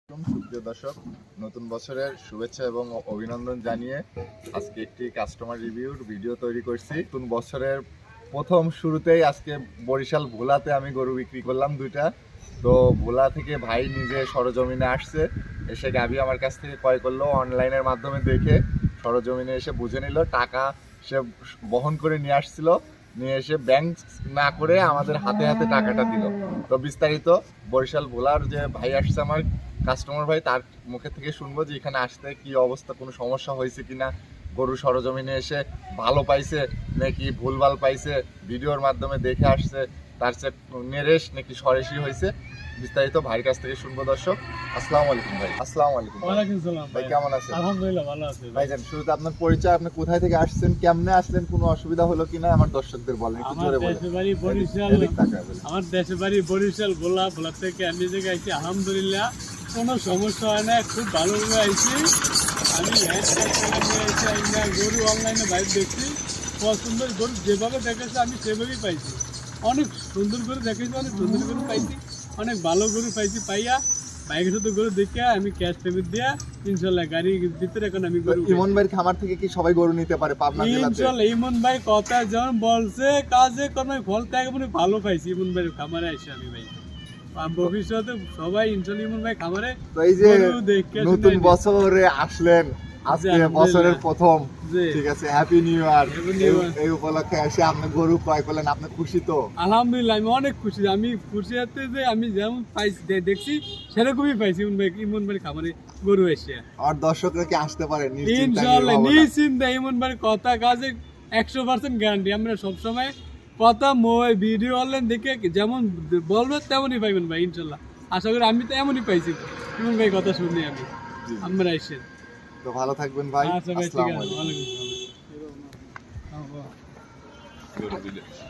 সুপ্রিয় দর্শক, নতুন বছরের শুভেচ্ছা এবং অভিনন্দন জানিয়ে আজকে একটি কাস্টমার রিভিউর ভিডিও তৈরি করছি। নতুন বছরের প্রথম শুরুতেই আজকে বরিশাল ভোলাতে আমি গরু বিক্রি করলাম দুইটা। তো ভোলা থেকে ভাই নিজে সরজমিনে আসছে, এসে গাভী আমার কাছ থেকে ক্রয় করলো। অনলাইনের মাধ্যমে দেখে সরজমিনে এসে বুঝে নিল, টাকা সে বহন করে নিয়ে আসছিল, নিয়ে এসে ব্যাংক না করে আমাদের হাতে হাতে টাকাটা দিল। তো বিস্তারিত বরিশাল ভোলার যে ভাই আসছে আমার কাস্টমার ভাই, তার মুখে থেকে শুনবো যে এখানে আসতে কি অবস্থা, কোনো সমস্যা হয়েছে কিনা, গরু সরজমিনে এসে ভালো পাইছে নাকি ভুলভাল পাইছে, ভিডিওর মাধ্যমে দেখে আসছে, তার চেয়ে নেরেশ নাকি সরেশি হয়েছে, বিস্তারিত ভাইয়ের কাছ থেকে শুনবো। দর্শক, আসসালামু আলাইকুম ভাই। আসসালামু আলাইকুম। ওয়ালাইকুম সালাম ভাই, কেমন আছেন? আলহামদুলিল্লাহ ভালো আছি ভাই। ভাইজান, শুরুতে আপনার পরিচয়, আপনি কোথায় থেকে আসছেন, কেমনে আসলেন, কোনো অসুবিধা হলো কিনা আমার দর্শকদের বলেন, একটু আমার জোরে বলেন। দেশের বাড়ি বরিশাল, এদিক তাকায় বলেন। আমার দেশের বাড়ি বরিশাল ভোলা থেকে আমি যে আইছি আলহামদুলিল্লাহ কোনো সমস্যা হয় না, খুব ভালোভাবে আইছি। আমি গরু অনলাইনে বাইরে দেখছি, পছন্দ গরু যেভাবে দেখেছে আমি সেভাবেই পাইছি। অনেক সুন্দর গরু দেখেছি, অনেক সুন্দর গরু পাইছি, অনেক ভালো গরু পাইছি। পাইয়া বাইকের সাথে গরু দেখে আমি ক্যাশ পেমেন্ট দিয়া ইনশাল্লাহ গাড়ির ভিতরে এখন আমি গরু ইমন ভাইয়ের খামার থেকে কি সবাই গরু নিতে পারে পাবনা জেলাতে? ইনশাল্লাহ ইমন ভাই কথা যেমন বলছে কাজে কোনো ফল ত্যাগ মানে ভালো পাইছি ইমন ভাইয়ের খামারে আইসি আমি ভাই। ভবিষ্যতে সবাই ইনশাল্লাহ ইমন ভাই খামারে। তো এই যে গরু দেখে নতুন শুনে বছরে আসলেন, আজকে বছরের প্রথম, জি। ঠিক আছে, happy new year. Happy New Year। এই উপলক্ষে এসে আপনি গরু ক্রয় করলেন, আপনি খুশি তো? আলহামদুলিল্লাহ আমি অনেক খুশি। আমি খুশি হতে যে আমি যেমন পাইছি দেখছি সেরকমই পাইছি ইমন ভাই খামারে গরু এসে। আর দর্শকরা কি আসতে পারে নিশ্চিন্তায়, ইনশাল্লাহ নির্ভাবনা? নিশ্চিন্তে ইমন ভাইয়ের কথা কাজে 100% গ্যারান্টি। আমরা সবসময় কথা ভিডিও অনলাইন দেখে যেমন বলবে তেমনই পাইবেন ভাই ইনশাল্লাহ। আশা করি আমি তো এমনই পাইছি ইমন ভাই কথা শুনি আমি। জি। আমরা এসে তো ভালো থাকবেন ভাই। আচ্ছা ভাই, ঠিক আসসালামু আছে, আলাইকুম। ওয়ালাইকুম আসসালাম।